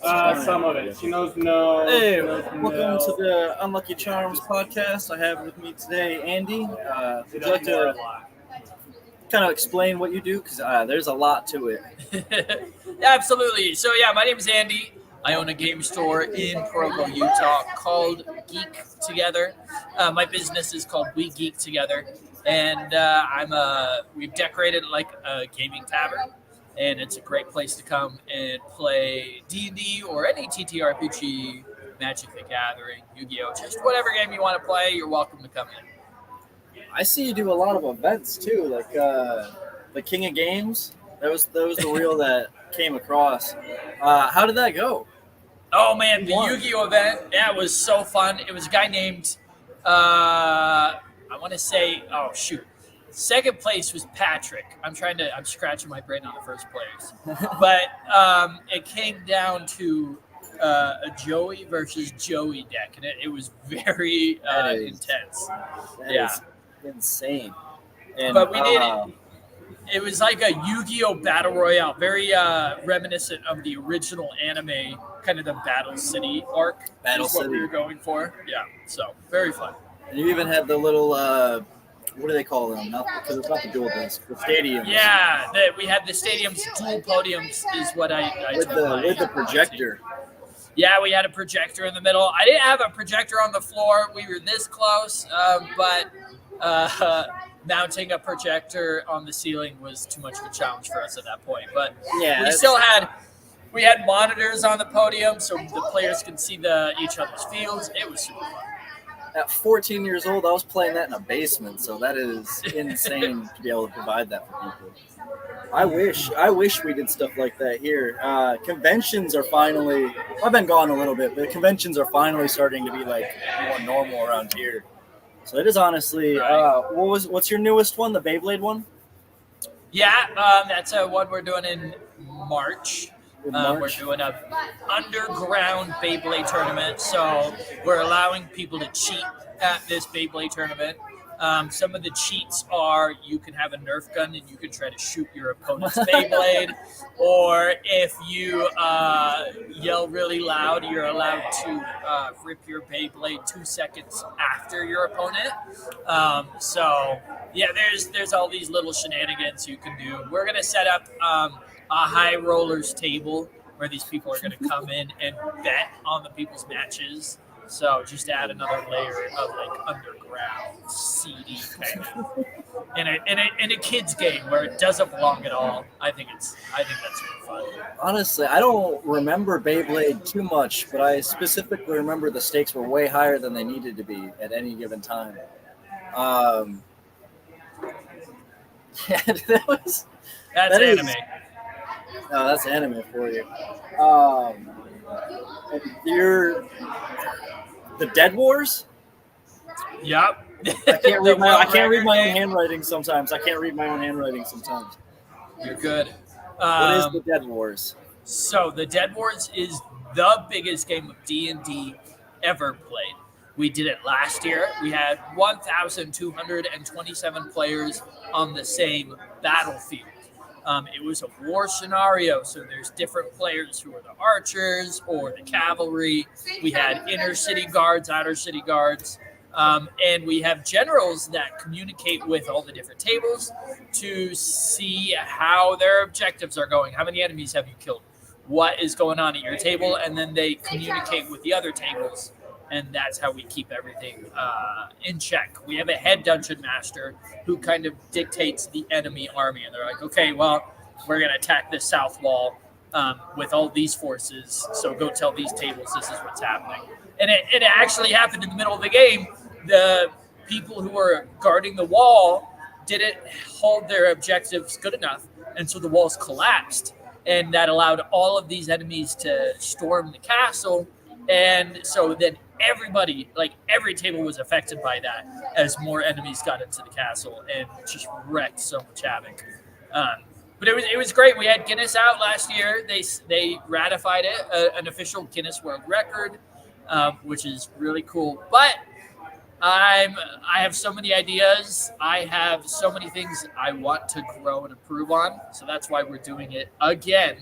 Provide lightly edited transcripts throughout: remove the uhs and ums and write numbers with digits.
Some of it. She knows no. Hey, She knows welcome to no. the Unlucky Charms podcast. I have with me today Andy. She Would you like does more to a lot. kind of explain what you do? Because there's a lot to it. Absolutely. So yeah, my name is Andy. I own a game store in Provo, Utah called Geek Together. My business is called We Geek Together, and we've decorated it like a gaming tavern, and it's a great place to come and play D&D or any TTRPG, Magic the Gathering, Yu-Gi-Oh, just whatever game you want to play. You're welcome to come in. I see you do a lot of events too, like the King of Games. That was the reel that came across. How did that go? Oh man, the Won. Yu-Gi-Oh event, yeah, it was so fun. It was a guy named, I want to say, oh shoot, second place was Patrick. I'm scratching my brain on the first players, but it came down to a Joey versus Joey deck, and it was very That is- intense. That Yeah. is insane. And, But we did it. It was like a Yu-Gi-Oh battle royale, very reminiscent of the original anime, kind of the Battle City arc. Battle is what City. we were going for. Yeah, so very fun. And you even had the little what do they call them? Because it's not the dual disc, the stadiums. Yeah, we had the stadiums, dual podiums is what I With told my the team. projector. Yeah, we had a projector in the middle. I didn't have a projector on the floor. We were this close, but mounting a projector on the ceiling was too much of a challenge for us at that point. But Yeah, we had monitors on the podium so the players could see each other's fields. It was super fun. at 14 years old, I was playing that in a basement, so that is insane to be able to provide that for people. I wish we did stuff like that here. Conventions are finally, I've been gone a little bit, but conventions are finally starting to be like more normal around here. So it is honestly, what's your newest one, the Beyblade one? Yeah, that's one we're doing in March. In We're March? doing a underground Beyblade tournament, so we're allowing people to cheat at this Beyblade tournament. Some of the cheats are you can have a Nerf gun and you can try to shoot your opponent's Beyblade, or if you yell really loud, you're allowed to rip your Beyblade 2 seconds after your opponent. So yeah, there's all these little shenanigans you can do. We're gonna set up a high rollers table where these people are going to come in and bet on the people's matches. So just add another layer of like underground, seedy kind of in a kids game where it doesn't belong at all. I think that's really fun. Honestly, I don't remember Beyblade too much, but I specifically remember the stakes were way higher than they needed to be at any given time. Yeah, That's that is- anime. No, that's anime for you. You're the Dead Wars. Yep. I can't read The I can't read my own game. handwriting sometimes. You're good. What is the Dead Wars? So the Dead Wars is the biggest game of D&D ever played. We did it last year. We had 1,227 players on the same battlefield. It was a war scenario, so there's different players who are the archers or the cavalry. We had inner city guards, outer city guards, and we have generals that communicate with all the different tables to see how their objectives are going. How many enemies have you killed? What is going on at your table? And then they communicate with the other tables, and that's how we keep everything in check. We have a head dungeon master who kind of dictates the enemy army, and they're like, okay, well, we're going to attack this south wall with all these forces, so go tell these tables this is what's happening. And it actually happened in the middle of the game. The people who were guarding the wall didn't hold their objectives good enough, and so the walls collapsed, and that allowed all of these enemies to storm the castle. And so then everybody, like every table was affected by that as more enemies got into the castle and just wrecked so much havoc. But it was great. We had Guinness out last year. They ratified it, an official Guinness World Record, which is really cool. But I have so many ideas. I have so many things I want to grow and improve on. So that's why we're doing it again,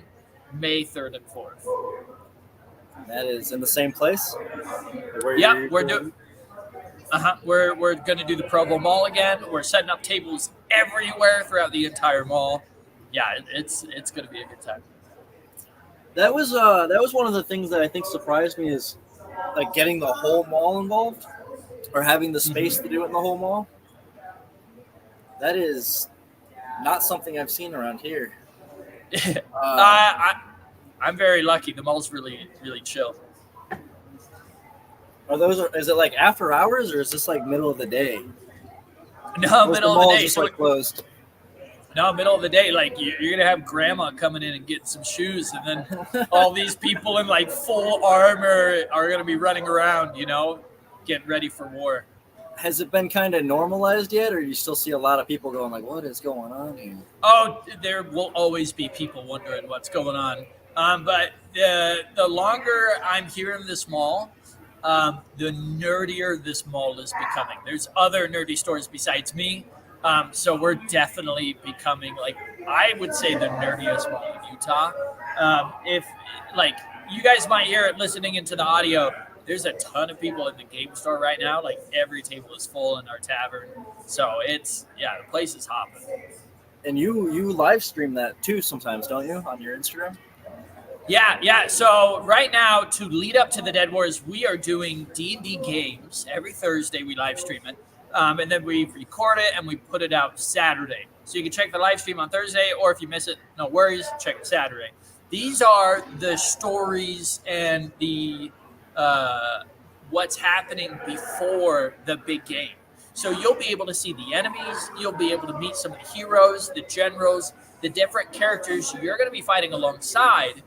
May 3rd and 4th. That is in the same place? Yep, we're doing. We're going to do the Provo Mall again. We're setting up tables everywhere throughout the entire mall. Yeah, it's going to be a good time. That was one of the things that I think surprised me is like getting the whole mall involved or having the space to do it in the whole mall. That is not something I've seen around here. I'm very lucky. The mall's really, really chill. Is it like after hours or is this like middle of the day? No, middle of the day. Just like closed. No, middle of the day. Like you're gonna have grandma coming in and getting some shoes, and then all these people in like full armor are gonna be running around, getting ready for war. Has it been kind of normalized yet, or you still see a lot of people going like, "What is going on here?" Oh, there will always be people wondering what's going on. But the longer I'm here in this mall, the nerdier this mall is becoming. There's other nerdy stores besides me. So we're definitely becoming, like, I would say the nerdiest mall in Utah. If, like, you guys might hear it listening into the audio, there's a ton of people in the game store right now. Like, every table is full in our tavern. So the place is hopping. And you live stream that too sometimes, don't you, on your Instagram? Yeah. So right now, to lead up to the Dead Wars, we are doing D&D games. Every Thursday, we live stream it. And then we record it and we put it out Saturday. So you can check the live stream on Thursday, or if you miss it, no worries, check it Saturday. These are the stories and the what's happening before the big game. So you'll be able to see the enemies. You'll be able to meet some of the heroes, the generals, the different characters you're going to be fighting alongside.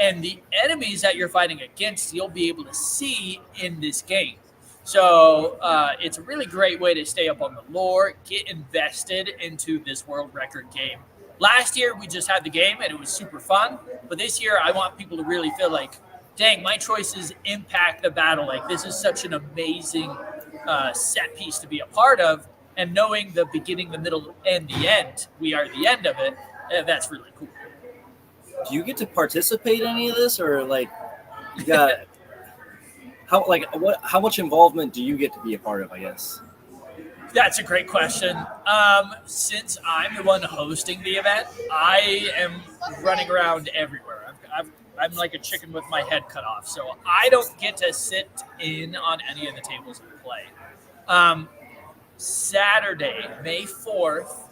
And the enemies that you're fighting against, you'll be able to see in this game. So it's a really great way to stay up on the lore, get invested into this world record game. Last year, we just had the game, and it was super fun. But this year, I want people to really feel like, dang, my choices impact the battle. Like, this is such an amazing set piece to be a part of. And knowing the beginning, the middle, and the end, we are the end of it, that's really cool. Do you get to participate in any of this, or like you got how much involvement do you get to be a part of, I guess? That's a great question. Since I'm the one hosting the event, I am running around everywhere. I'm like a chicken with my head cut off, so I don't get to sit in on any of the tables and play. Saturday, May 4th,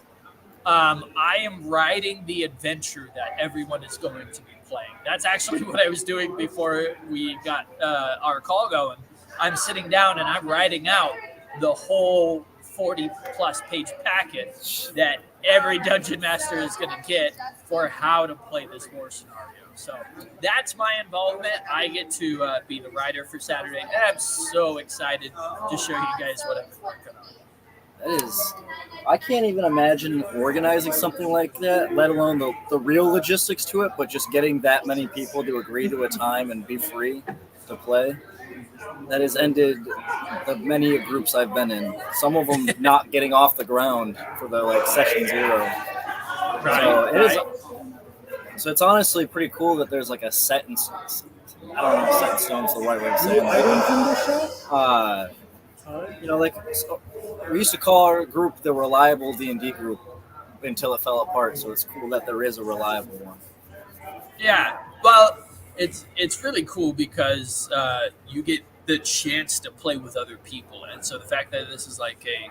I am riding the adventure that everyone is going to be playing. That's actually what I was doing before we got our call going. I'm sitting down and I'm writing out the whole 40-plus page packet that every dungeon master is going to get for how to play this war scenario. So that's my involvement. I get to be the writer for Saturday, and I'm so excited to show you guys what I've been working on. That is, I can't even imagine organizing something like that, let alone the real logistics to it, but just getting that many people to agree to a time and be free to play. That has ended the many groups I've been in. Some of them not getting off the ground for the session 0. Right. So it's honestly pretty cool that there's like a set in stone. I don't know if set in stone's the right way to say it. We used to call our group the reliable D&D group until it fell apart. So it's cool that there is a reliable one. Yeah, well, it's really cool because you get the chance to play with other people, and so the fact that this is like a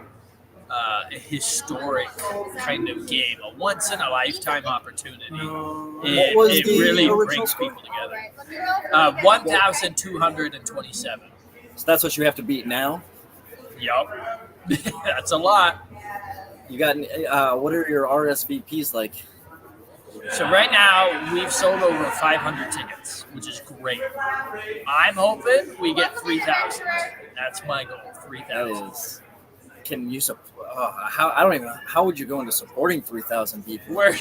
historic kind of game, a once in a lifetime opportunity, it really brings people together. 1,227. So that's what you have to beat now? Yep. That's a lot. You got what are your RSVPs like? So right now we've sold over 500 tickets, which is great. I'm hoping we get 3,000. That's my goal, 3,000. That is. Can you how would you go into supporting 3,000 people? We're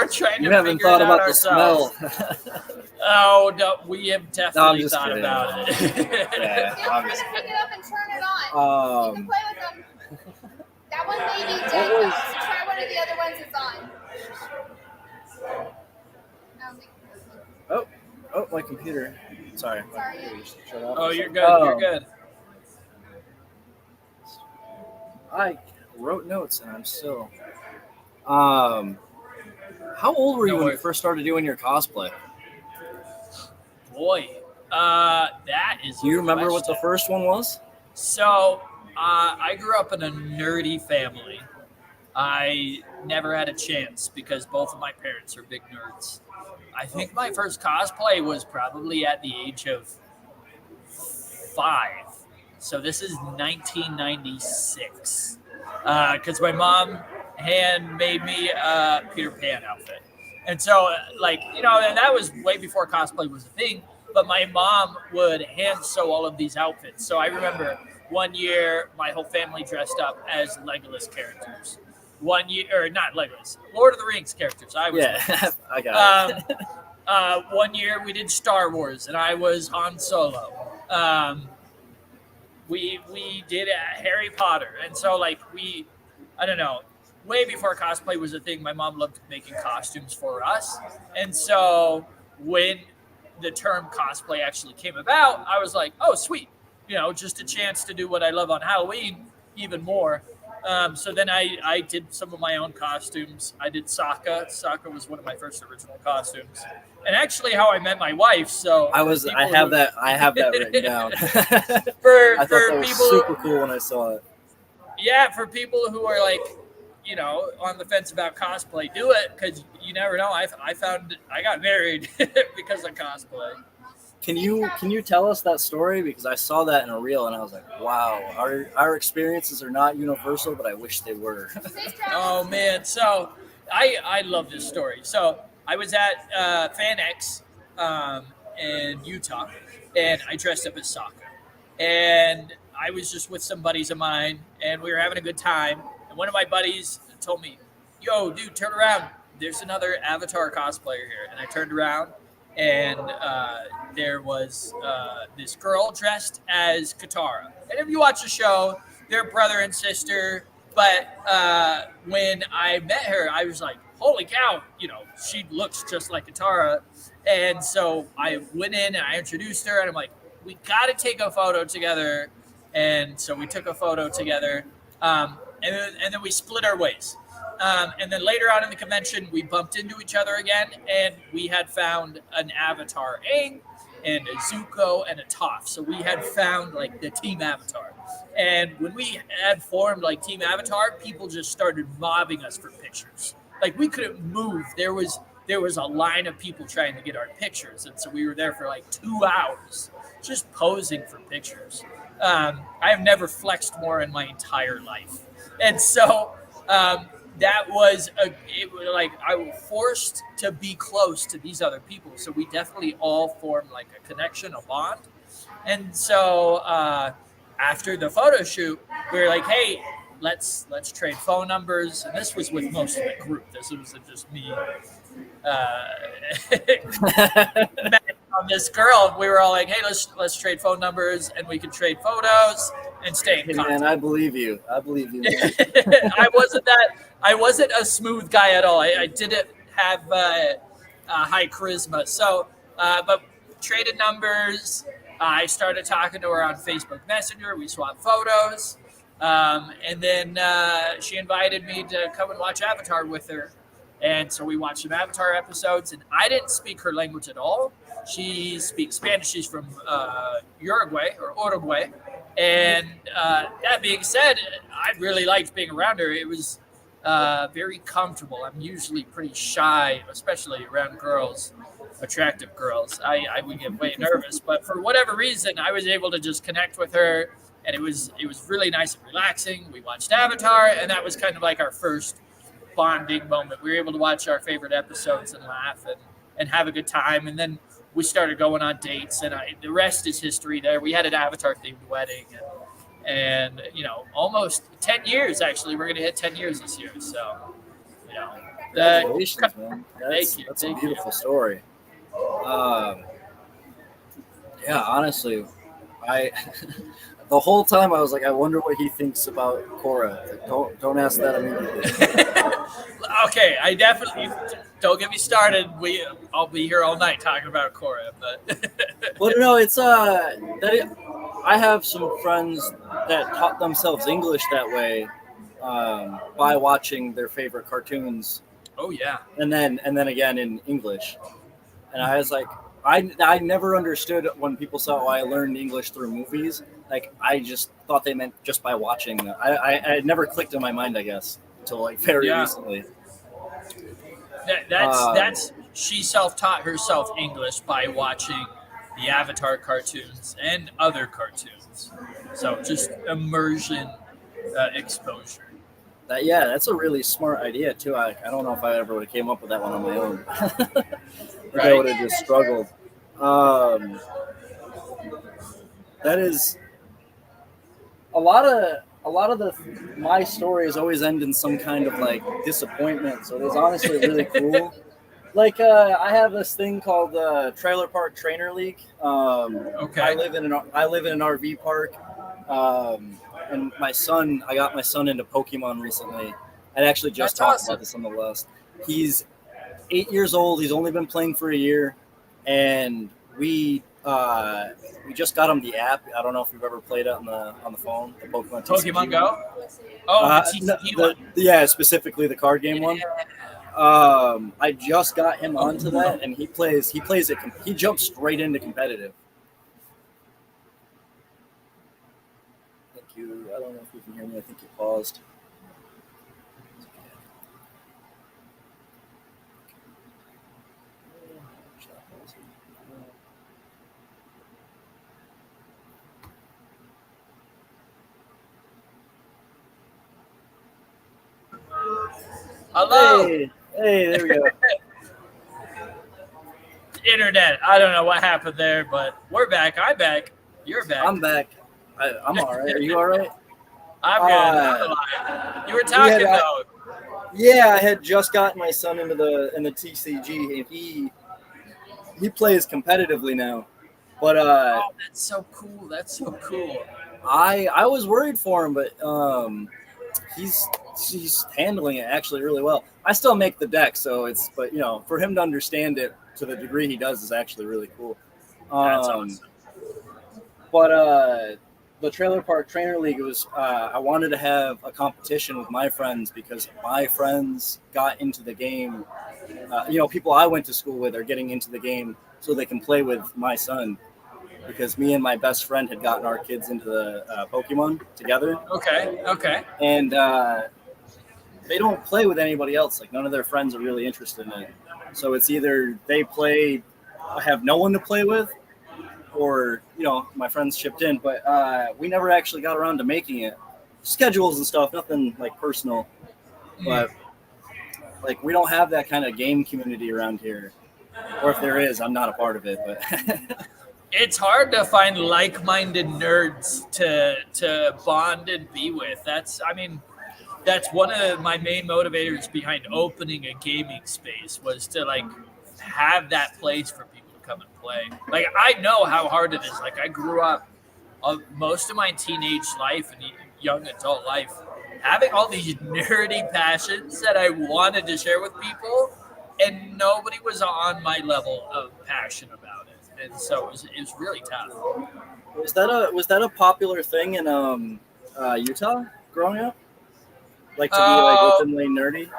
trying to. You haven't thought about ourselves. The smell. Oh no, we have definitely thought kidding. about it. Yeah, obviously. Pick it up and turn it on. You can play with them. That one may be dead. Try one of the other ones it's on. Oh, Oh, my computer. Sorry. My computer just shut off. Oh, you're good. You're good. I wrote notes and I'm still. How old were you when you first started doing your cosplay? Boy, that is. Do you remember what the first one was? So, I grew up in a nerdy family. I never had a chance because both of my parents are big nerds. I think my first cosplay was probably at the age of 5. So this is 1996. Because my mom handmade me a Peter Pan outfit. And so, and that was way before cosplay was a thing. But my mom would hand sew all of these outfits. So I remember one year my whole family dressed up as Legolas characters. One year, or not Legolas, Lord of the Rings characters. I was Legolas. I got it. One year we did Star Wars, and I was Han Solo. We did Harry Potter, and so I don't know, way before cosplay was a thing. My mom loved making costumes for us, and so when the term cosplay actually came about, I was like, oh sweet, just a chance to do what I love on Halloween even more. So then I did some of my own costumes. I did Sokka. Sokka was one of my first original costumes, and actually how I met my wife. So I have that written down. I thought that was people super cool when I saw it. Yeah, for people who are on the fence about cosplay, do it because you never know. I found I got married because of cosplay. Can you tell us that story? Because I saw that in a reel and I was like, wow, our experiences are not universal, but I wish they were. Oh man, so I love this story. So I was at FanX in Utah, and I dressed up as Sokka, and I was just with some buddies of mine, and we were having a good time. And one of my buddies told me, "Yo, dude, turn around. There's another Avatar cosplayer here." And I turned around, and there was this girl dressed as Katara. And if you watch the show, they're brother and sister. But when I met her, I was like, holy cow, she looks just like Katara. And so I went in and I introduced her, and I'm like, we got to take a photo together. And so we took a photo together, and then we split our ways. And then later on in the convention, we bumped into each other again, and we had found an Avatar Aang and a Zuko and a Toph. So we had found the Team Avatar. And when we had formed Team Avatar, people just started mobbing us for pictures. We couldn't move. There was a line of people trying to get our pictures, and so we were there for 2 hours just posing for pictures. I have never flexed more in my entire life, and so that was I was forced to be close to these other people. So we definitely all formed a connection, a bond. And so after the photo shoot, we were like, hey, let's trade phone numbers. And this was with most of the group. This wasn't just me. On this girl, we were all like, hey, let's trade phone numbers, and we can trade photos and stay in contact. Man, I believe you. I wasn't a smooth guy at all. I didn't have high charisma. So, but traded numbers. I started talking to her on Facebook Messenger. We swapped photos. And then she invited me to come and watch Avatar with her. And so we watched some Avatar episodes, and I didn't speak her language at all. She speaks Spanish. She's from Uruguay. And that being said, I really liked being around her. It was very comfortable. I'm usually pretty shy, especially around girls, attractive girls. I would get way nervous, but for whatever reason, I was able to just connect with her, and it was really nice and relaxing. We watched Avatar, and that was kind of our first bonding moment. We were able to watch our favorite episodes and laugh and have a good time, and then we started going on dates, and the rest is history there. We had an Avatar-themed wedding, and almost 10 years, actually. We're going to hit 10 years this year, so, Congratulations, man. That's a beautiful story. Yeah, honestly, The whole time I was like, I wonder what he thinks about Korra. Like, don't ask that immediately. Okay, I definitely don't get me started. I'll be here all night talking about Korra, but Well, no, it's I have some friends that taught themselves English that way by watching their favorite cartoons, oh yeah, and then again in English. And I was like, I never understood when people said, "Oh, I learned English through movies." Like, I just thought they meant just by watching them. I it never clicked in my mind, I guess, until like very Yeah. recently. That's she self-taught herself English by watching the Avatar cartoons and other cartoons. So just immersion, exposure. That's a really smart idea too. I don't know if I ever would have came up with that one on my own. I Right. would have just struggled. Um, that is a lot of the my stories always end in some kind of like disappointment. So it is honestly really cool. Like I have this thing called Trailer Park Trainer League. Okay. I live in an RV park, and I got my son into Pokemon recently. I actually just That's talked awesome. about this on the list. He's 8 years old. He's only been playing for a year, and we just got him the app. I don't know if you've ever played it on the phone, the Pokemon TCG Pokemon Go. Oh, the TCG one. Yeah, specifically the card game one. I just got him onto that, and he plays it. He jumps straight into competitive. Thank you. I don't know if you can hear me. I think you paused. Hello. Hey, there we go. Internet. I don't know what happened there, but we're back. I'm back. You're back. I'm back. I'm all right. Are you all right? I'm good. You were talking though. Yeah, I had just gotten my son into the TCG, and he plays competitively now. But Oh, that's so cool. That's so cool. I was worried for him, but he's handling it actually really well. I still make the deck, but for him to understand it to the degree he does is actually really cool. That's awesome. But the Trailer Park Trainer League was I wanted to have a competition with my friends because my friends got into the game. People I went to school with are getting into the game so they can play with my son. Because me and my best friend had gotten our kids into the Pokemon together. Okay. And they don't play with anybody else. Like, none of their friends are really interested in it. So it's either they have no one to play with, or my friends chipped in. But we never actually got around to making it. Schedules and stuff, nothing like personal. But like, we don't have that kind of game community around here. Or if there is, I'm not a part of it. But it's hard to find like-minded nerds to bond and be with. That's one of my main motivators behind opening a gaming space, was to like have that place for people to come and play. Like, I know how hard it is. Like, I grew up most of my teenage life and young adult life having all these nerdy passions that I wanted to share with people, and nobody was on my level of passion about it. And so it was really tough. Was that a popular thing in Utah growing up? Like, to be like openly nerdy?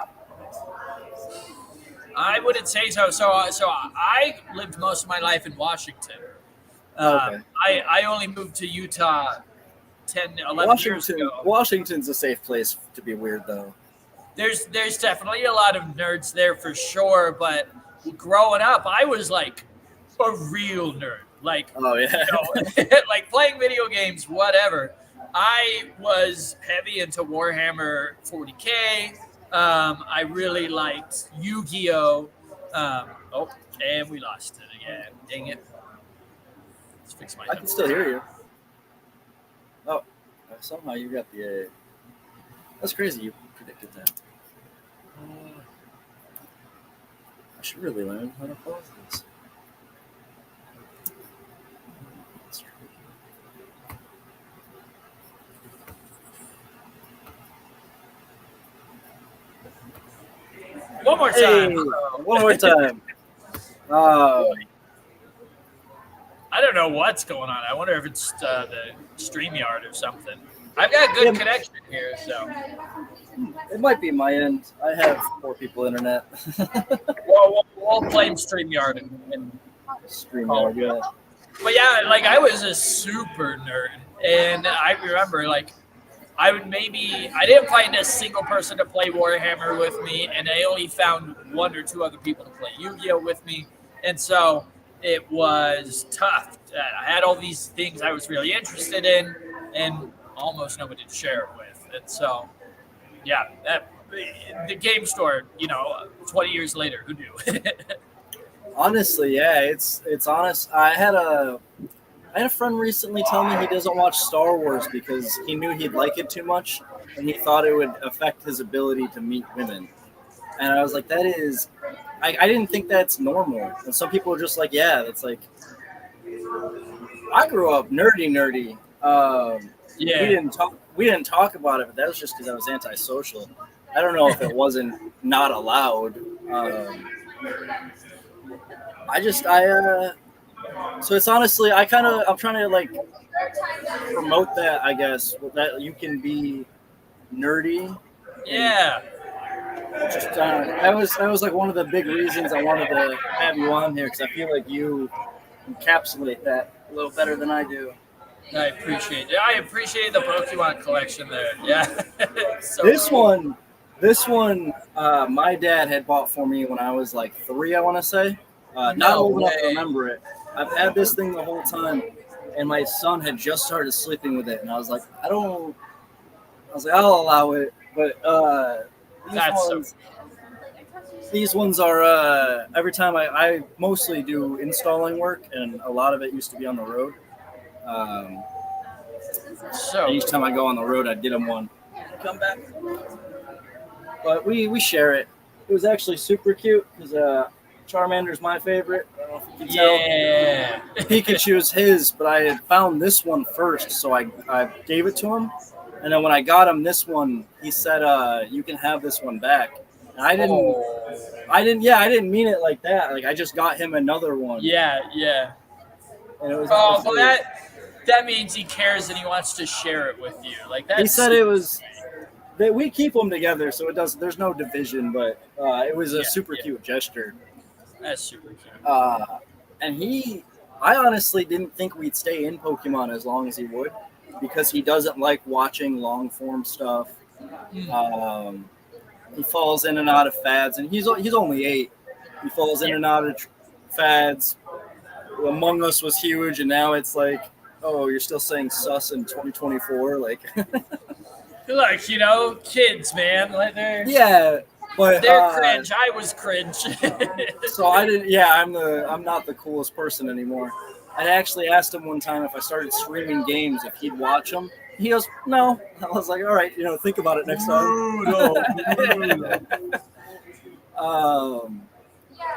I wouldn't say so. So I lived most of my life in Washington. Okay. I only moved to Utah 10, 11 years ago. Washington's a safe place to be weird, though. There's definitely a lot of nerds there for sure, but growing up, I was like a real nerd. Like, oh yeah, like playing video games, whatever. I was heavy into Warhammer 40K. I really liked Yu-Gi-Oh. And we lost it again. Dang it. Let's fix my. I can still hear you. Oh, somehow you got the. That's crazy. You predicted that. I should really learn how to pause this. One more Hey, time. one more time. I don't know what's going on. I wonder if it's the StreamYard or something. I've got good connection here, so. It might be my end. I have 4 people internet. We'll blame StreamYard and StreamYard, yeah. But yeah, like I was a super nerd, and I remember like I didn't find a single person to play Warhammer with me, and I only found 1 or 2 other people to play Yu-Gi-Oh with me, and so it was tough. I had all these things I was really interested in, and almost nobody to share it with, and so yeah, the game store, 20 years later, who knew? Honestly, yeah, it's honest. I had a friend recently tell me he doesn't watch Star Wars because he knew he'd like it too much, and he thought it would affect his ability to meet women. And I was like, that is, I didn't think that's normal. And some people are just like, yeah, that's like, I grew up nerdy. Yeah. We didn't talk about it, but that was just because I was antisocial. I don't know if it wasn't not allowed. So it's honestly, I'm trying to like promote that, I guess, that you can be nerdy. Yeah. That was like one of the big reasons I wanted to have you on here, because I feel like you encapsulate that a little better than I do. I appreciate it. I appreciate the Pokemon collection there. Yeah. So this one, my dad had bought for me when I was like 3, I want to say. Not old enough to remember it. I've had this thing the whole time, and my son had just started sleeping with it, and I was like, I'll allow it, but these ones are every time I mostly do installing work, and a lot of it used to be on the road. So each time I go on the road, I'd get them one. Come back. But we share it. It was actually super cute because Charmander's my favorite. I don't know if you can tell. Yeah. Pikachu's his, but I had found this one first, so I gave it to him. And then when I got him this one, he said, "You can have this one back." And I didn't mean it like that. Like I just got him another one. Yeah. And it was. Well, that means he cares and he wants to share it with you. Like that. He said it was. That we keep them together, so it does. There's no division, but it was a super cute gesture. That's super cute. And I honestly didn't think we'd stay in Pokemon as long as he would, because he doesn't like watching long form stuff. He falls in and out of fads, and he's only 8. He falls in and out of fads. Among Us was huge, and now it's like, oh, you're still saying sus in 2024, like. Look, kids, man. Like but they're cringe. I was cringe. So I didn't. Yeah, I'm not the coolest person anymore. I actually asked him one time if I started streaming games if he'd watch them. He goes, no. I was like, all right, think about it next time.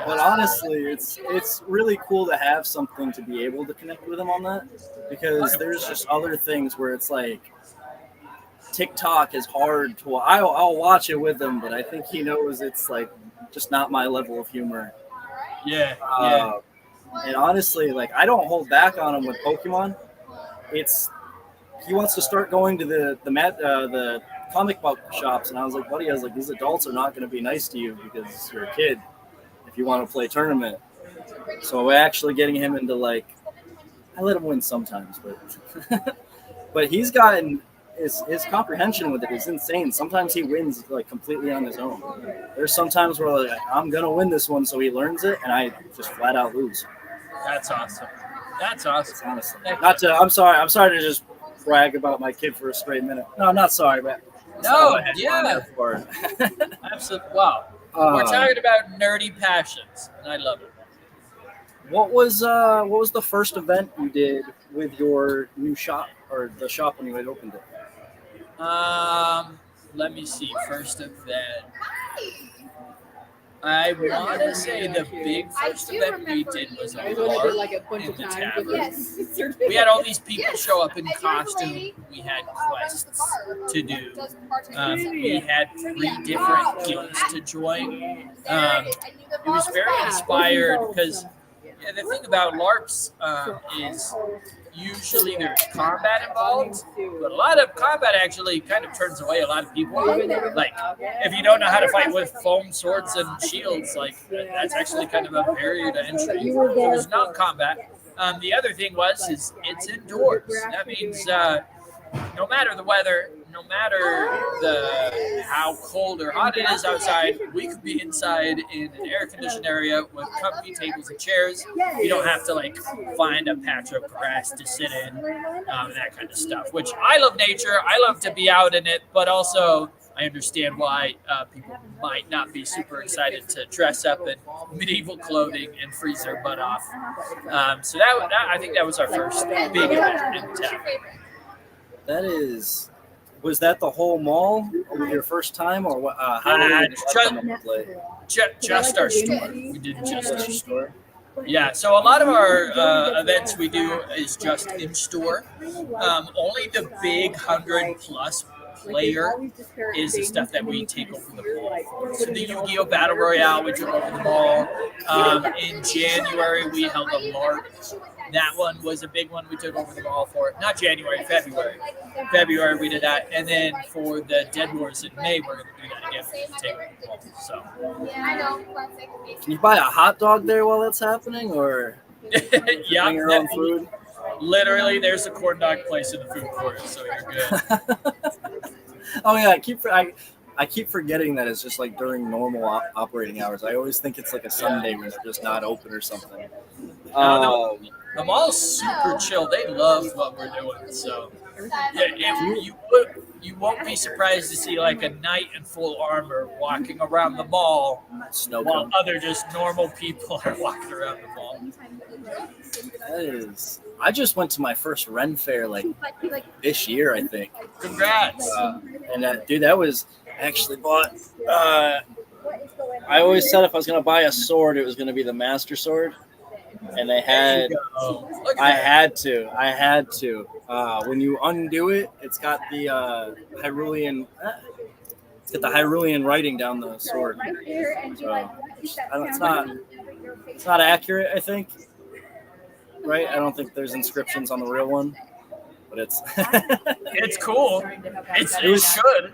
But honestly, it's really cool to have something to be able to connect with him on that, because there's just other things where it's like TikTok is hard to. I'll watch it with him, but I think he knows it's like just not my level of humor. Yeah. And honestly, like I don't hold back on him with Pokemon. He wants to start going to the comic book shops, and I was like, buddy, these adults are not going to be nice to you because you're a kid if you want to play tournament. So we're actually getting him into like, I let him win sometimes, but he's gotten his comprehension with it is insane. Sometimes he wins like completely on his own. There's sometimes where like, I'm gonna win this one, so he learns it, and I just flat out lose. That's awesome. Honestly, I'm sorry to just brag about my kid for a straight minute. No, I'm not sorry, but absolutely. Wow. We're talking about nerdy passions, and I love it. What was the first event you did with your new shop, or the shop when you had opened it? Let me see. First event. I want to say the big first event we did was a LARP in the tavern. Yes. We had all these people show up in costume. We had quests to do. We had 3 different guilds to join. It was very inspired because the thing about LARPs is usually there's combat involved, but a lot of combat actually kind of turns away a lot of people. Like, if you don't know how to fight with foam swords and shields, like, that's actually kind of a barrier to entry. So there's not combat. The other thing is it's indoors. That means no matter the weather, no matter how cold or hot it is outside, we could be inside in an air-conditioned area with comfy tables and chairs. You don't have to like find a patch of grass to sit in, that kind of stuff. Which I love nature. I love to be out in it, but also I understand why people might not be super excited to dress up in medieval clothing and freeze their butt off. So that I think that was our first big event in town. Was that the whole mall your first time, or what? How did you play? Just our store. We did just our store. Yeah, so a lot of our events we do is just in store. Only the big 100+ player is the stuff that we take over the mall for. So the Yu-Gi-Oh! Battle Royale we took over the mall. In January we held a LARP. That one was a big one we took over the mall for. Not January, February. February we did that. And then for the Dead Wars in May, we're going to do that again. Take over the mall. So. Can you buy a hot dog there while that's happening, or yeah, bring your own food? Literally, there's a corn dog place in the food court, so you're good. Oh yeah, I keep forgetting that it's just like during normal operating hours. I always think it's like a Sunday when they're just not open or something. The mall's super chill. They love what we're doing. So you won't be surprised to see like a knight in full armor walking around the mall while other just normal people are walking around the mall. I just went to my first Ren Fair like this year, I think. Congrats. Dude, that was actually bought. I always said if I was going to buy a sword, it was going to be the Master Sword. And they had, I had to. When you undo it, it's got the Hyrulean, writing down the sword. So, it's not accurate, I think. Right? I don't think there's inscriptions on the real one, but it's it's cool. It should.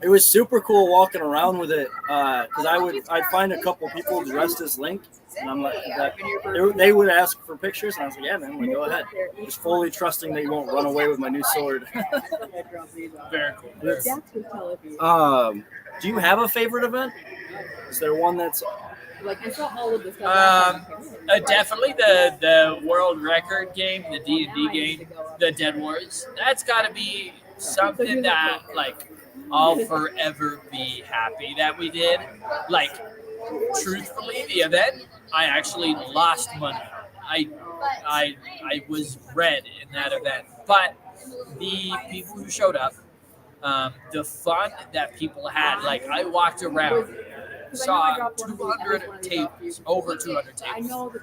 It was super cool walking around with it because I'd find a couple people dressed as Link, and I'm like, they would ask for pictures, and I was like, yeah, man, go ahead. Just fully trusting that you won't run away with my new sword. Very cool. Do you have a favorite event? Is there one that's I saw all of this stuff. Definitely the world record game, the D&D game, the Dead Wars. That's got to be something that I'll forever be happy that we did. Truthfully, the event, I actually lost money. I was red in that event, but the people who showed up, the fun that people had, I walked around, saw 200 tables, over 200 tables,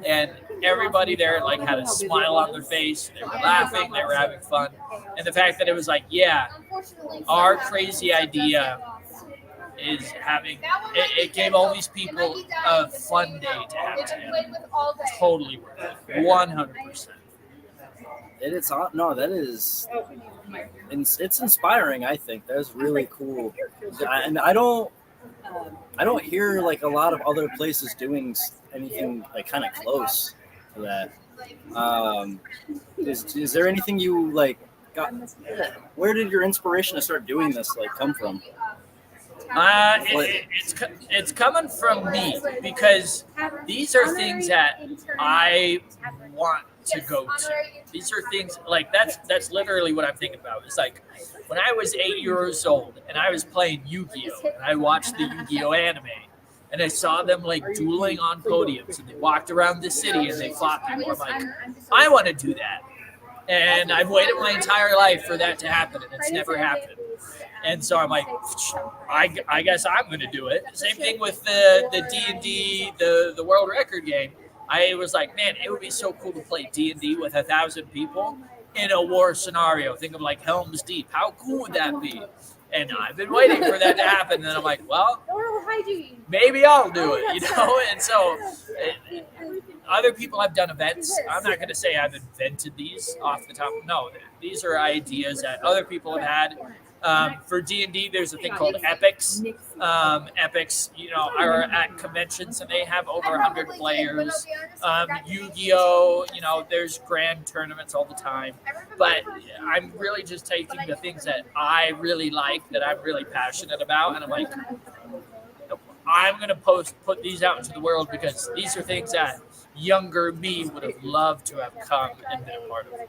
and everybody there had a smile on their face. They were laughing, they were having fun, and the fact that it was our crazy idea is having it gave all these people a fun day to have together. Totally worth it, 100%. It's inspiring. I think that's really cool, and I don't hear a lot of other places doing anything kind of close to that. Is there anything you got? Where did your inspiration to start doing this come from? It's coming from me, because these are things that I want to go to. These are things that's literally what I'm thinking about. It's when I was 8 years old and I was playing Yu-Gi-Oh! And I watched the Yu-Gi-Oh! Anime, and I saw them dueling on podiums, and they walked around the city and they fought people. I'm I want to do that. And I've waited my entire life for that to happen, and it's never happened. And so I'm like, I guess I'm going to do it. Same thing with the D&D, the world record game. I was like, man, it would be so cool to play D&D with 1,000 people in a war scenario. Think of like Helm's Deep. How cool would that be? And I've been waiting for that to happen. And then I'm like, well, maybe I'll do it, you know? And so other people have done events. I'm not going to say I've invented these off the top. No, these are ideas that other people have had. For D&D, there's a thing called epics. Epics, you know, are at conventions and they have over 100 players. Yu-Gi-Oh, you know, there's grand tournaments all the time. But I'm really just taking the things that I really like, that I'm really passionate about, and I'm like, I'm going to put these out into the world because these are things that younger me would have loved to have come and been a part of.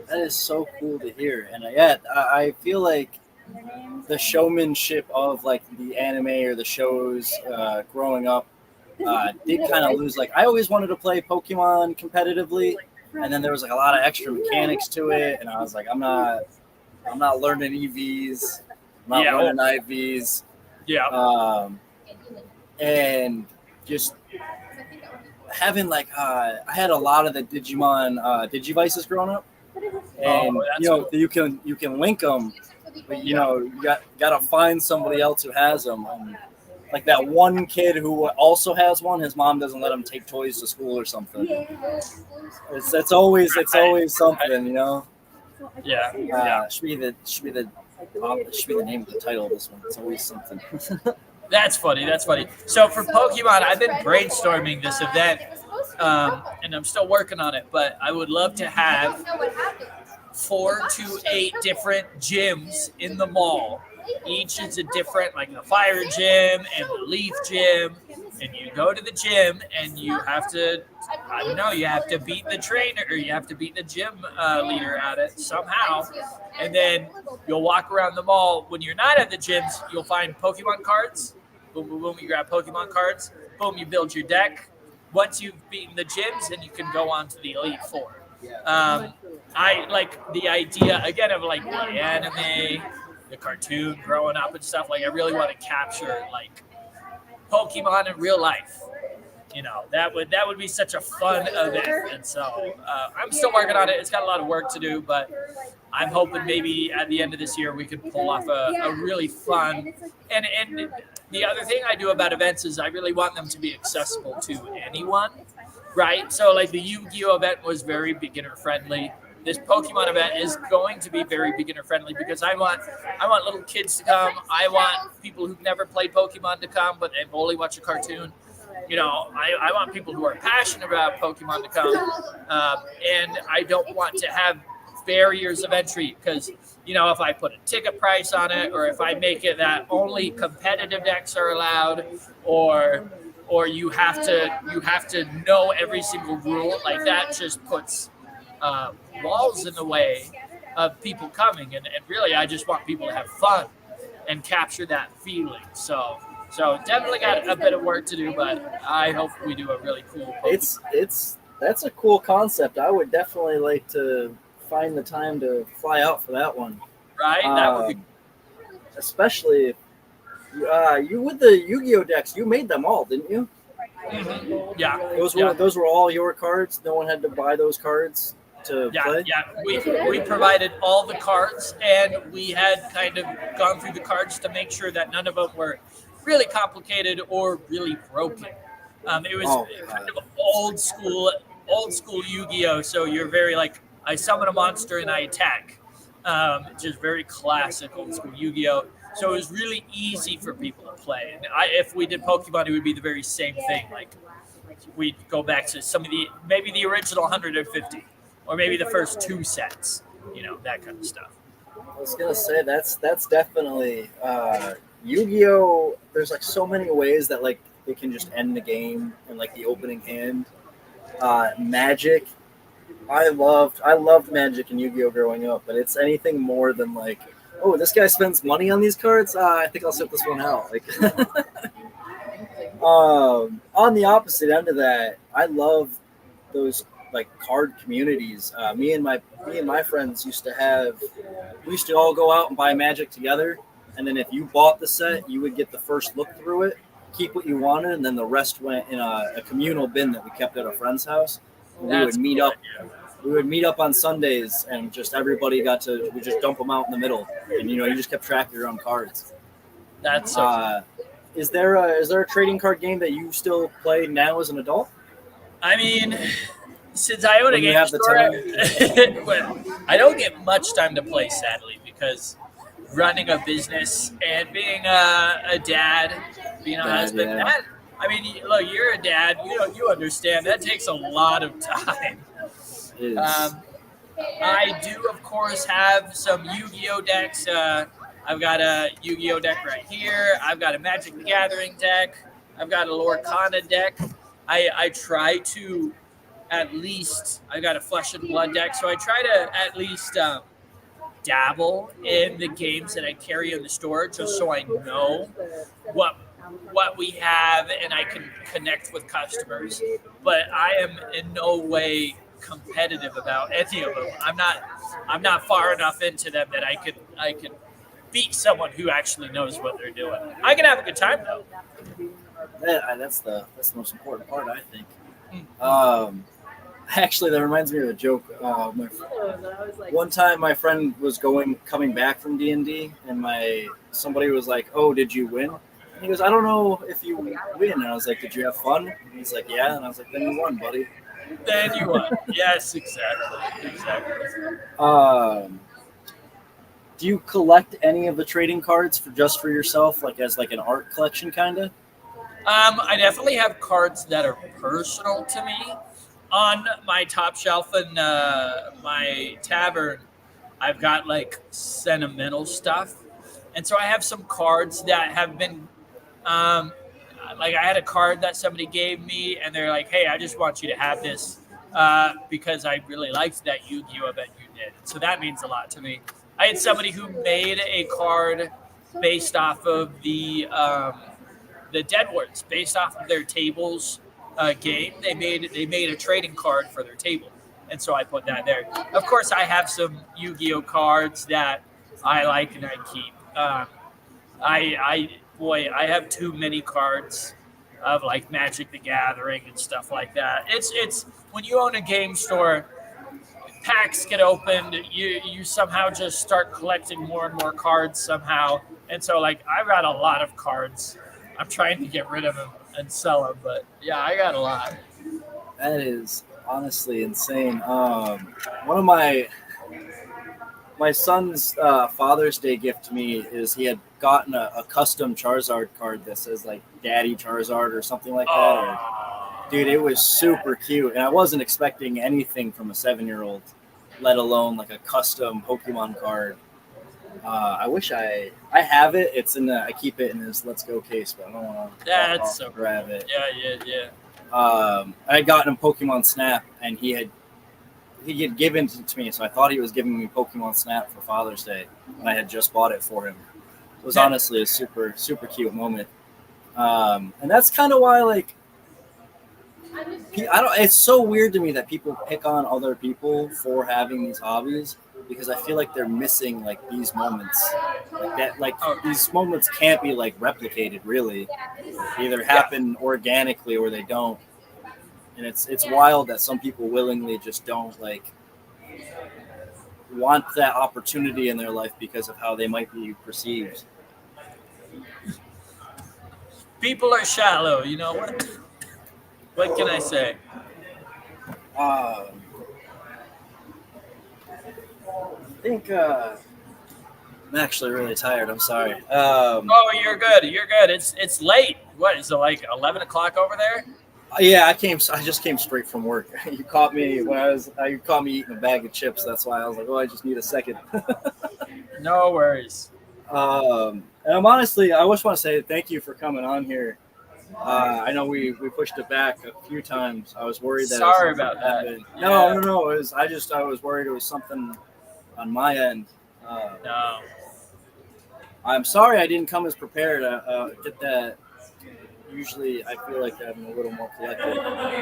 That is so cool to hear. And yeah, I feel like the showmanship of like the anime or the shows growing up did kind of lose. Like I always wanted to play Pokemon competitively, and then there was like a lot of extra mechanics to it, and I was like, I'm not learning EVs, I'm not learning IVs. Yeah. And just having like I had a lot of the Digimon Digivices growing up. And you can link them, but you know you got to find somebody else who has them. And like that one kid who also has one, his mom doesn't let him take toys to school or something. It's always something, you know. Yeah. Should be the name of the title of this one. It's always something. That's funny. So for Pokemon, I've been brainstorming this event, and I'm still working on it, but I would love to have 4 to 8 different gyms in the mall. Each is a different, like the fire gym and the leaf gym, and you go to the gym and you have to, you have to beat the trainer or you have to beat the gym leader at it somehow. And then you'll walk around the mall. When you're not at the gyms, you'll find Pokemon cards. Boom, boom, boom, you grab Pokemon cards. Boom, you build your deck. Once you've beaten the gyms, then you can go on to the Elite Four. I like the idea, again, of like the anime, the cartoon growing up and stuff. Like, I really want to capture, like, Pokemon in real life. You know, that would be such a fun event. And so I'm still working on it. It's got a lot of work to do, but I'm hoping maybe at the end of this year we can pull off a really fun. And the other thing I do about events is I really want them to be accessible to anyone, right? So like the Yu-Gi-Oh event was very beginner friendly. This Pokemon event is going to be very beginner friendly because I want little kids to come. I want people who've never played Pokemon to come, but they've only watched a cartoon. You know, I want people who are passionate about Pokemon to come, and I don't want to have barriers of entry because, you know, if I put a ticket price on it, or if I make it that only competitive decks are allowed, or you have to know every single rule, like that just puts walls in the way of people coming. And really, I just want people to have fun and capture that feeling. So definitely got a bit of work to do, but I hope we do a really cool Pokemon. That's a cool concept. I would definitely like to find the time to fly out for that one. Right? That would be, especially you with the Yu-Gi-Oh decks, you made them all, didn't you? Mm-hmm. Yeah. Those were all your cards. No one had to buy those cards to play. Yeah. We provided all the cards, and we had kind of gone through the cards to make sure that none of them were really complicated or really broken. It was kind of old school Yu-Gi-Oh. So you're very like, I summon a monster and I attack. Just very classic old school Yu-Gi-Oh. So it was really easy for people to play. And if we did Pokemon, it would be the very same thing. Like we'd go back to some of maybe the original 150, or maybe the first 2 sets. You know, that kind of stuff. I was gonna say that's definitely Yu-Gi-Oh. There's like so many ways that like they can just end the game in like the opening hand. Magic. I loved Magic and Yu-Gi-Oh growing up, but it's anything more than like, oh, this guy spends money on these cards. I think I'll set this one out. Like, on the opposite end of that, I love those like card communities. Me and my friends used to all go out and buy Magic together, and then if you bought the set, you would get the first look through it, keep what you wanted, and then the rest went in a communal bin that we kept at a friend's house. We would meet up. We would meet up on Sundays, and just everybody we just dump them out in the middle, and you just kept track of your own cards. That's so Is there a trading card game that you still play now as an adult? I mean, since I own a game store, well, I don't get much time to play, sadly, because running a business and being a dad, being a husband, that, I mean, look, you're a dad, you understand, that takes a lot of time. It is. I do, of course, have some Yu-Gi-Oh decks. I've got a Yu-Gi-Oh deck right here. I've got a Magic the Gathering deck. I've got a Lorcana deck. I try to at least, I got a Flesh and Blood deck, so I try to at least dabble in the games that I carry in the store, just so I know what we have and I can connect with customers. But I am in no way competitive about any of them. I'm not far enough into them that I could beat someone who actually knows what they're doing. I can have a good time though. That's the most important part, I think. Actually, that reminds me of a joke. One time, my friend was coming back from D&D, and somebody was like, "Oh, did you win?" And he goes, "I don't know if you win." And I was like, "Did you have fun?" And he's like, "Yeah." And I was like, "Then you won, buddy." Then you won. Yes, exactly. Do you collect any of the trading cards just for yourself, like as like an art collection, kind of? I definitely have cards that are personal to me. On my top shelf in my tavern, I've got like sentimental stuff. And so I have some cards that have been, like I had a card that somebody gave me and they're like, "Hey, I just want you to have this because I really liked that Yu-Gi-Oh that you did." So that means a lot to me. I had somebody who made a card based off of the Dead Wars, based off of their tables game. They made a trading card for their table, and so I put that there. Of course, I have some Yu-Gi-Oh cards that I like and I keep. I have too many cards of like Magic the Gathering and stuff like that. It's when you own a game store, packs get opened, you somehow just start collecting more and more cards somehow. And so like I've got a lot of cards. I'm trying to get rid of them and sell them, but yeah, I got a lot. That is honestly insane. One of my son's Father's Day gift to me is he had gotten a custom Charizard card that says like Daddy Charizard or something like that. Dude, it was super cute, and I wasn't expecting anything from a 7-year-old, let alone like a custom Pokemon card. I wish I have it. It's I keep it in this Let's Go case, but I don't want to grab it. Yeah. I had gotten him Pokemon Snap, and he had given it to me, so I thought he was giving me Pokemon Snap for Father's Day, and I had just bought it for him. It was honestly a super, super cute moment. And that's kind of why, like, it's so weird to me that people pick on other people for having these hobbies, because I feel like they're missing like these moments, like that. Like these moments can't be like replicated. Really, they either happen organically or they don't. And it's wild that some people willingly just don't like want that opportunity in their life because of how they might be perceived. People are shallow, you know what? What can I say? I think I'm actually really tired. I'm sorry. Oh, you're good. You're good. It's late. What is it, like 11 o'clock over there? Yeah, I just came straight from work. You caught me you caught me eating a bag of chips. That's why I was like, oh, I just need a second. No worries. And I'm honestly, I just want to say thank you for coming on here. I know we pushed it back a few times. I was worried that. Sorry about that. No. I was worried it was something on my end. No. I'm sorry I didn't come as prepared. Get usually I feel like I'm a little more collected.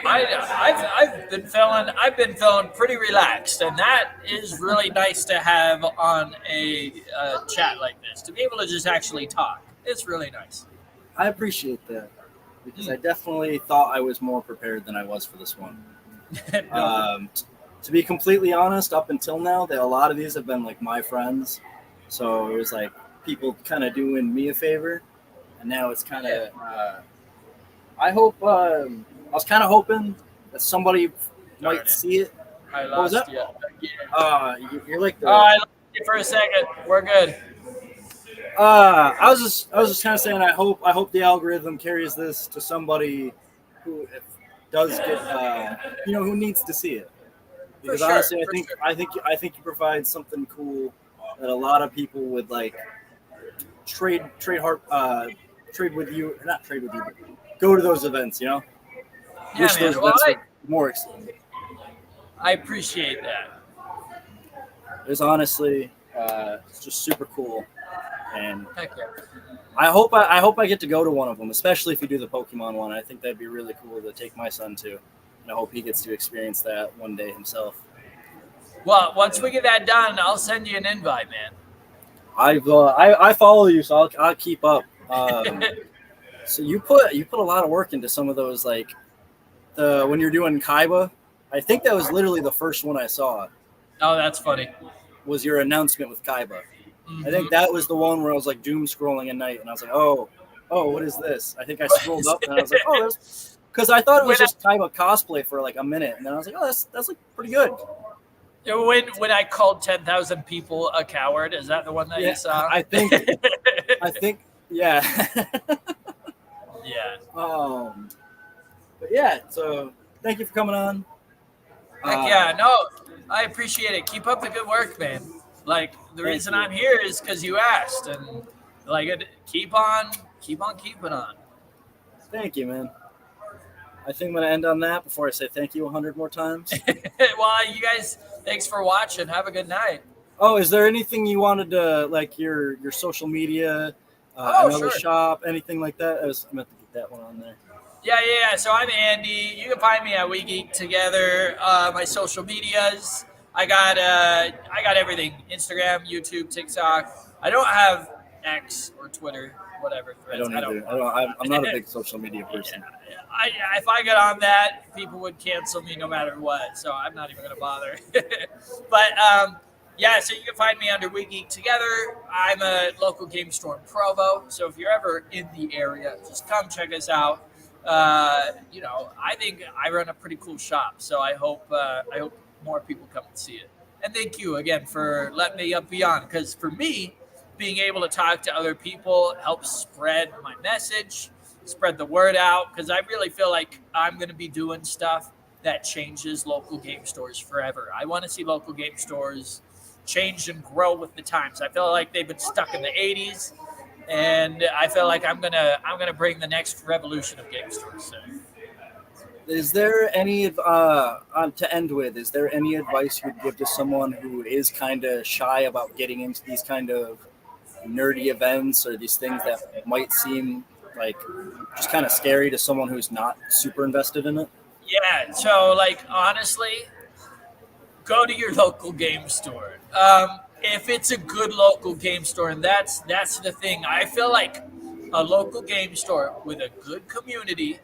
I've been feeling pretty relaxed, and that is really nice to have on a chat like this, to be able to just actually talk. It's really nice. I appreciate that because I definitely thought I was more prepared than I was for this one. To be completely honest, up until now, a lot of these have been like my friends, so it was like people kind of doing me a favor, and now it's kind of. I hope. I was kind of hoping that somebody might see it. I What was lost that? you. You're like the. I lost you for a second. We're good. I was just kind of saying. I hope the algorithm carries this to somebody who does get. Who needs to see it. Because honestly, I think you provide something cool that a lot of people would like trade with you, not trade with you, but go to those events. Yeah, Wish man. those events were more exciting. I appreciate that. It's honestly, it's just super cool, and Heck yeah. I hope I get to go to one of them, especially if you do the Pokemon one. I think that'd be really cool to take my son to. I hope he gets to experience that one day himself. Well, once we get that done, I'll send you an invite, man. I follow you, so I'll keep up. So you put a lot of work into some of those, like when you're doing Kaiba. I think that was literally the first one I saw. Oh, that's funny. Was your announcement with Kaiba? Mm-hmm. I think that was the one where I was like doom scrolling at night, and I was like, oh, what is this? I think I scrolled up, and I was like, oh, there's. Because I thought it was just Kaiba cosplay for like a minute, and then I was like, "Oh, that's like pretty good." When I called 10,000 people a coward, is that the one that you saw? I think, yeah. Yeah. But yeah, so thank you for coming on. Heck yeah, no, I appreciate it. Keep up the good work, man. Like the reason I'm here is because you asked, and like keep on keeping on. Thank you, man. I think I'm going to end on that before I say thank you 100 more times. Well, you guys, thanks for watching. Have a good night. Oh, is there anything you wanted to, like your social media, another shop, anything like that? I meant to get that one on there. Yeah. So I'm Andy. You can find me at We Geek Together. My social medias, I got everything: Instagram, YouTube, TikTok. I don't have X or Twitter, whatever. I don't either. I'm not a big social media person. If I get on that, people would cancel me no matter what, so I'm not even going to bother. But so you can find me under We Geek Together. I'm a local game store in Provo, so if you're ever in the area, just come check us out. I think I run a pretty cool shop, so I hope more people come and see it. And thank you again for letting me be on, because for me, being able to talk to other people helps spread my message, spread the word out, because I really feel like I'm going to be doing stuff that changes local game stores forever. I want to see local game stores change and grow with the times. I feel like they've been stuck in the 80s, and I feel like I'm gonna bring the next revolution of game stores. So. Is there any to end with? Is there any advice you would give to someone who is kind of shy about getting into these kind of nerdy events or these things that might seem like just kind of scary to someone who's not super invested in it? Yeah. So, like, honestly, go to your local game store. If it's a good local game store, and that's the thing. I feel like a local game store with a good community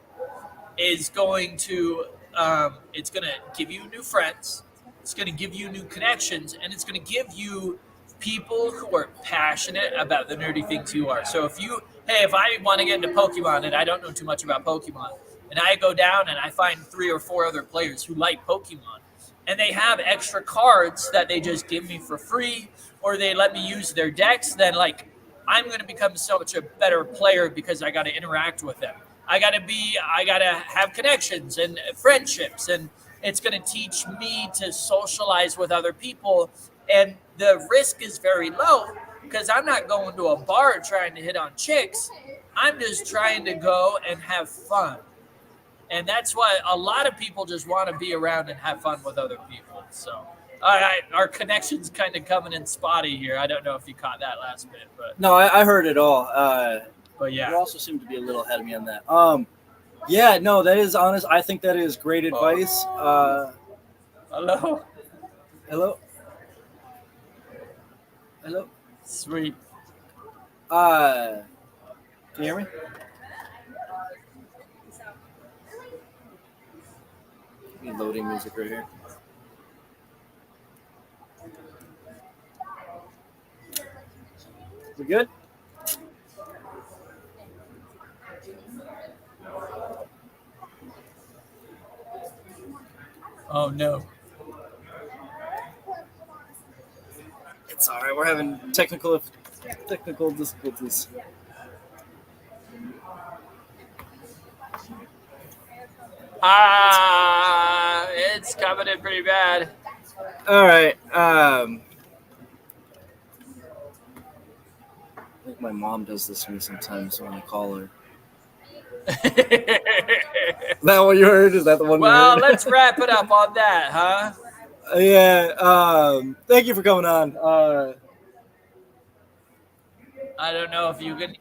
is going to give you new friends. It's going to give you new connections, and it's going to give you people who are passionate about the nerdy things you are. So if I want to get into Pokemon and I don't know too much about Pokemon, and I go down and I find 3 or 4 other players who like Pokemon, and they have extra cards that they just give me for free, or they let me use their decks, then like I'm going to become such a better player because I got to interact with them. I got to have connections and friendships, and it's going to teach me to socialize with other people. And the risk is very low because I'm not going to a bar trying to hit on chicks. I'm just trying to go and have fun. And that's why a lot of people just want to be around and have fun with other people. So our connection's kind of coming in spotty here. I don't know if you caught that last bit, but no, I heard it all. But You yeah, also seem to be a little ahead of me on that. Yeah, no, that is honest. I think that is great advice. hello, Hello? Hello? sweet. Can you hear me? Need loading music right here. We good? Oh no. It's all right. We're having technical difficulties. It's coming in pretty bad. All right. I think my mom does this to me sometimes when I call her. Is that what you heard? Is that the one Well, you heard? let's wrap it up on that, huh? Yeah. Thank you for coming on. I don't know if you can